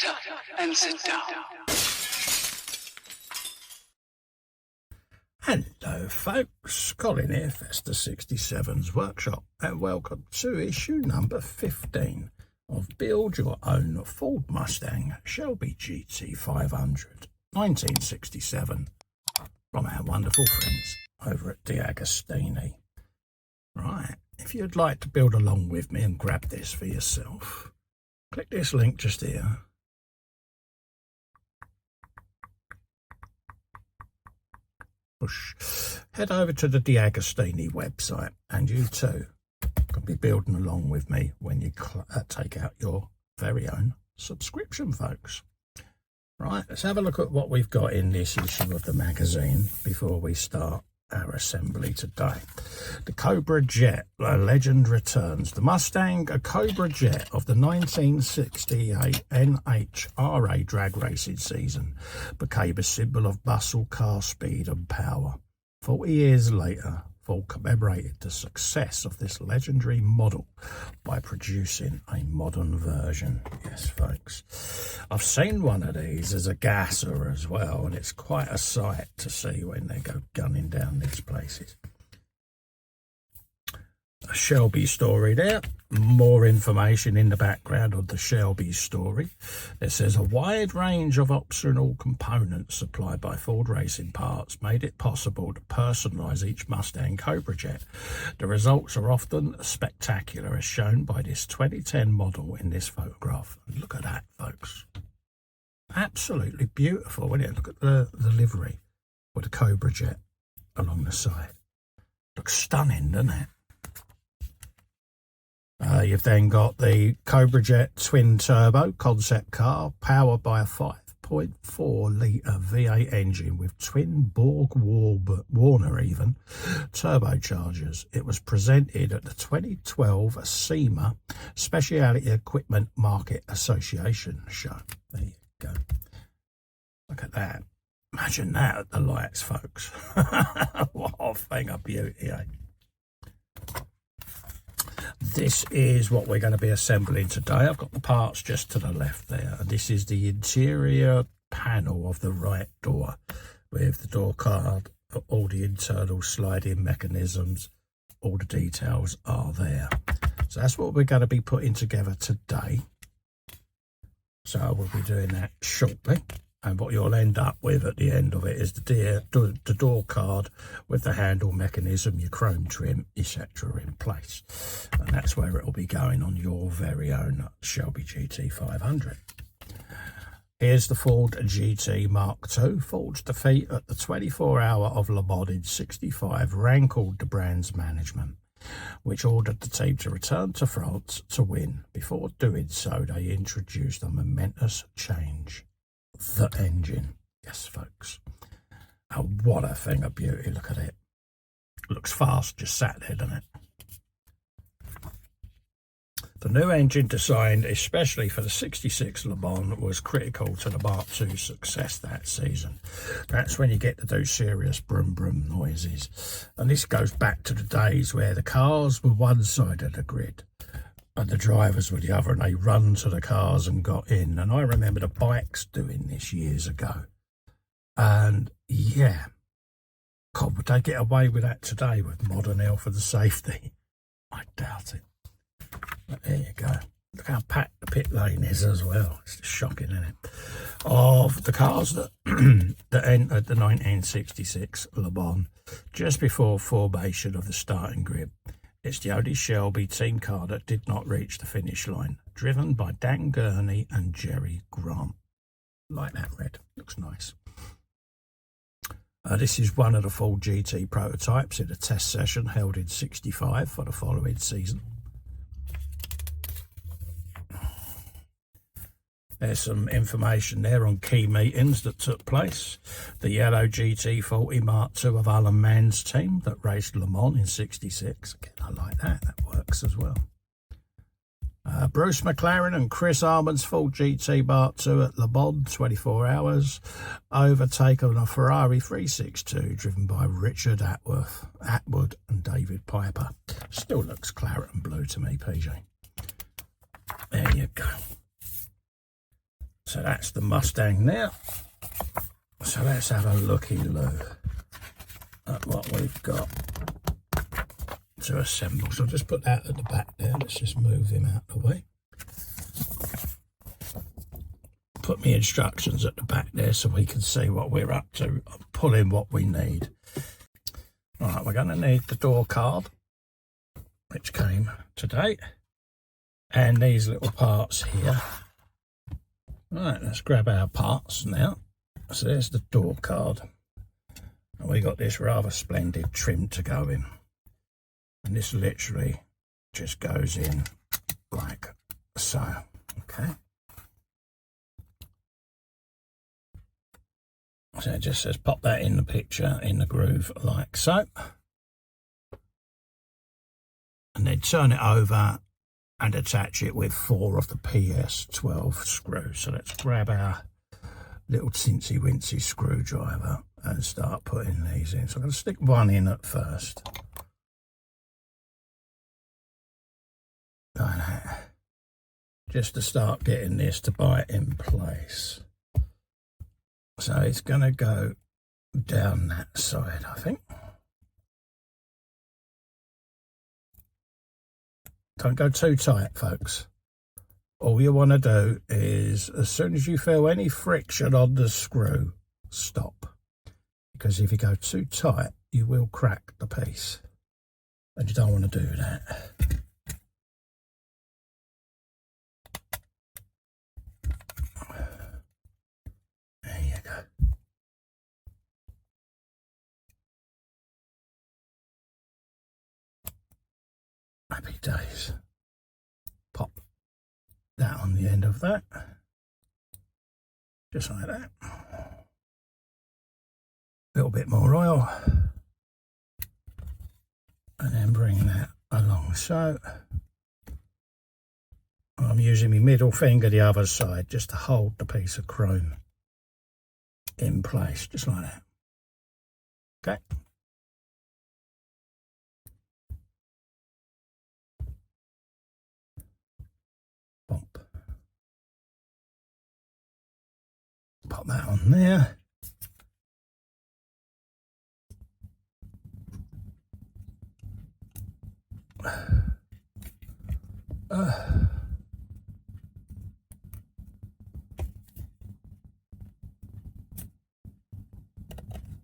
Shut up and sit down. Hello folks, Colin here, Festa 67's Workshop, and welcome to issue number 15 of Build Your Own Ford Mustang Shelby GT500 1967 from our wonderful friends over at DeAgostini. Right, if you'd like to build along with me and grab this for yourself, click this link just here. Head over to the DeAgostini website and you too can be building along with me when you take out your very own subscription, folks. Right, let's have a look at what we've got in this issue of the magazine before we start our assembly today. The Cobra Jet, a legend returns. The Mustang, a Cobra Jet of the 1968 NHRA drag racing season, became a symbol of muscle car speed and power. 40 years later, Ford commemorated the success of this legendary model by producing a modern version. Yes, folks. I've seen one of these as a gasser as well, and it's quite a sight to see when they go gunning down these places. A Shelby story there. More information in the background of the Shelby story. It says a wide range of optional components supplied by Ford Racing Parts made it possible to personalise each Mustang Cobra Jet. The results are often spectacular, as shown by this 2010 model in this photograph. And look at that, folks. Absolutely beautiful, isn't it? Look at the livery with the Cobra Jet along the side. Looks stunning, doesn't it? You've then got the Cobra Jet twin turbo concept car powered by a 5.4 litre V8 engine with twin Borg-Warner even turbochargers. It was presented at the 2012 SEMA Specialty Equipment Market Association show. There you go. Look at that. Imagine that at the lights, folks. What a thing of beauty, eh? This is what we're going to be assembling today. I've got the parts just to the left there. And this is the interior panel of the right door with the door card, all the internal sliding mechanisms, all the details are there. So that's what we're going to be putting together today. So we'll be doing that shortly. And what you'll end up with at the end of it is the door card with the handle mechanism, your chrome trim, etc. in place. And that's where it will be going on your very own Shelby GT500. Here's the Ford GT Mark II. Ford's defeat at the 24-hour of Le Mans in '65 rankled the brand's management, which ordered the team to return to France to win. Before doing so, they introduced a momentous change. The engine. Yes, folks. And what a thing of beauty. Look at it. Looks fast, just sat there, doesn't it? The new engine designed especially for the 66 Le Mans was critical to the Mark II's success that season. That's when you get to do serious brum brum noises. And this goes back to the days where the cars were one side of the grid and the drivers were the other, and they run to the cars and got in. And I remember the bikes doing this years ago. And yeah, God, would they get away with that today with modern health and safety? I doubt it. But there you go. Look how packed the pit lane is as well. It's just shocking, isn't it? Of the cars that, that entered the 1966 Le Mans just before formation of the starting grid, it's the only Shelby team car that did not reach the finish line, driven by Dan Gurney and Jerry Grant. Like that red, looks nice. This is one of the Ford GT prototypes in a test session held in '65 for the following season. There's some information there on key meetings that took place. The yellow GT40 Mark II of Alan Mann's team that raced Le Mans in '66. Again, I like that. That works as well. Bruce McLaren and Chris Arman's Ford GT Mark II at Le Mans 24 hours, overtaken a Ferrari 362 driven by Richard Atwood and David Piper. Still looks claret and blue to me, PJ. There you go. So that's the Mustang there. So let's have a looky-loo at what we've got to assemble. So I'll just put that at the back there. Let's just move him out of the way. Put my instructions at the back there so we can see what we're up to. Pull in what we need. Right, we're going to need the door card, which came today, and these little parts here. Right, let's grab our parts now. So there's the door card. And we got this rather splendid trim to go in. And this literally just goes in like so. Okay. So it just says pop that in the picture, in the groove like so. And then turn it over and attach it with 4 of the PS12 screws. So let's grab our little tinsy wincy screwdriver and start putting these in. So I'm going to stick one in at first. Like that. Just to start getting this to bite in place. So it's going to go down that side, I think. Don't go too tight, folks. All you want to do is, as soon as you feel any friction on the screw, stop. Because if you go too tight, you will crack the piece. And you don't want to do that. There you go. Happy days. Pop that on the end of that, just like that. A little bit more oil, and then bring that along so. I'm using my middle finger the other side just to hold the piece of chrome in place, just like that. Okay. Bump. Pop that on there.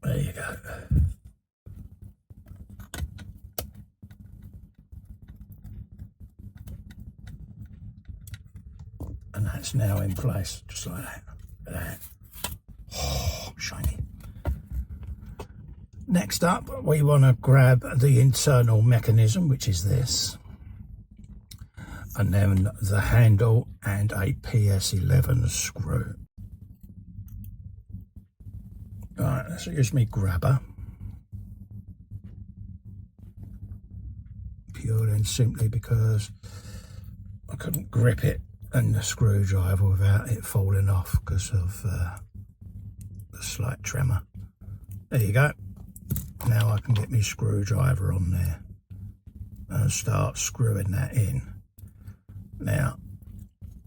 There you go. And that's now in place, just like that. Look at that. Oh, shiny. Next up, we want to grab the internal mechanism, which is this. And then the handle and a PS11 screw. Right, let's use my grabber. Purely and simply because I couldn't grip it and the screwdriver without it falling off because of the slight tremor. There you go. Now I can get my screwdriver on there and start screwing that in. Now,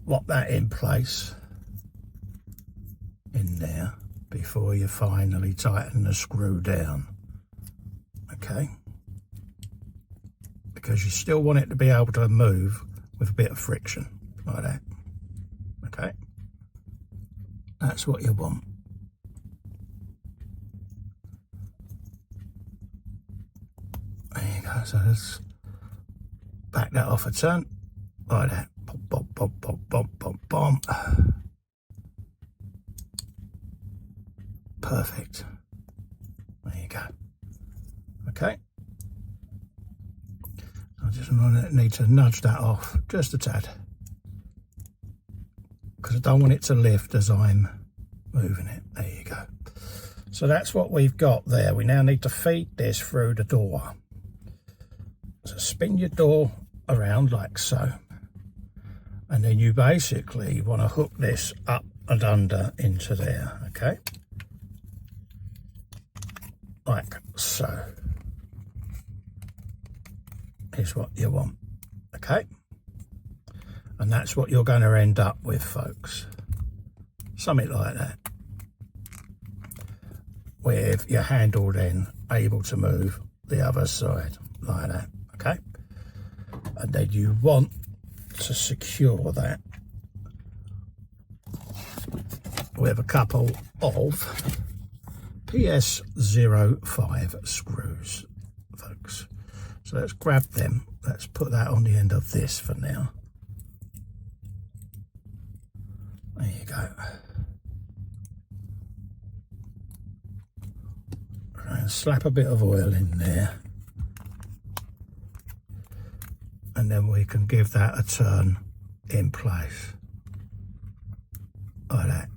lock that in place in there before you finally tighten the screw down. Okay? Because you still want it to be able to move with a bit of friction, like that. Okay? That's what you want. There you go. So let's back that off a turn. Like that. Bump, bump, bump, bump, bump, bump, bump. Perfect. There you go. Okay. I just need to nudge that off just a tad, because I don't want it to lift as I'm moving it. There you go. So that's what we've got there. We now need to feed this through the door. So spin your door around like so. And then you basically want to hook this up and under into there, okay? Like so. Is what you want, okay? And that's what you're going to end up with, folks. something like that, with your handle then able to move the other side like that, okay? And then you want to secure that with a couple of PS05 screws, folks. So let's grab them. Let's put that on the end of this for now. There you go. And slap a bit of oil in there. And then we can give that a turn in place. Like that.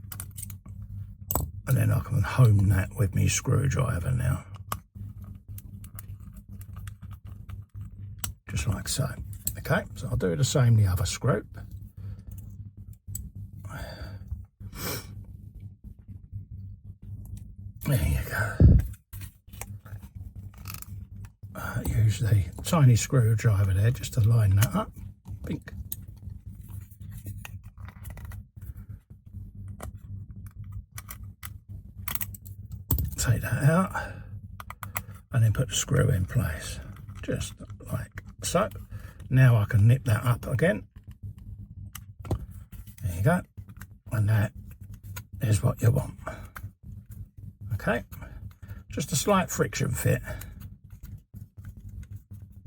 And then I can home that with my screwdriver now. Just like so. Okay, so I'll do the same the other screw. There you go. Use the tiny screwdriver there just to line that up. Pink. Take that out and then put the screw in place, just like so. Now I can nip that up again. There you go. And that is what you want. Okay, just a slight friction fit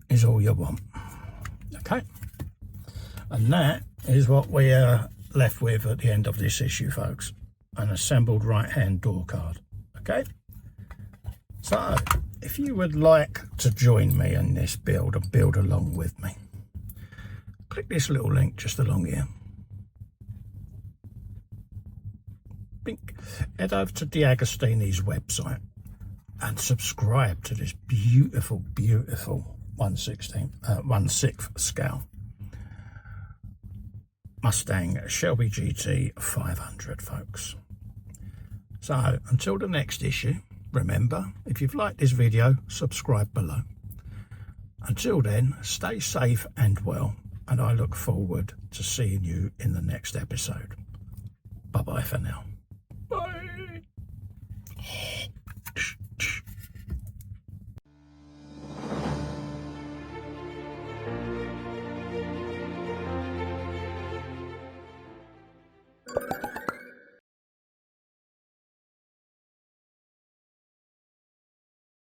is all you want. Okay, and that is what we are left with at the end of this issue, folks. An assembled right hand door card. Okay, so if you would like to join me in this build and build along with me, click this little link just along here. Head over to DeAgostini's website and subscribe to this beautiful, beautiful 1/6 scale Mustang Shelby GT500, folks. So until the next issue, remember, if you've liked this video, subscribe below. Until then, stay safe and well, and I look forward to seeing you in the next episode. Bye bye for now. Bye.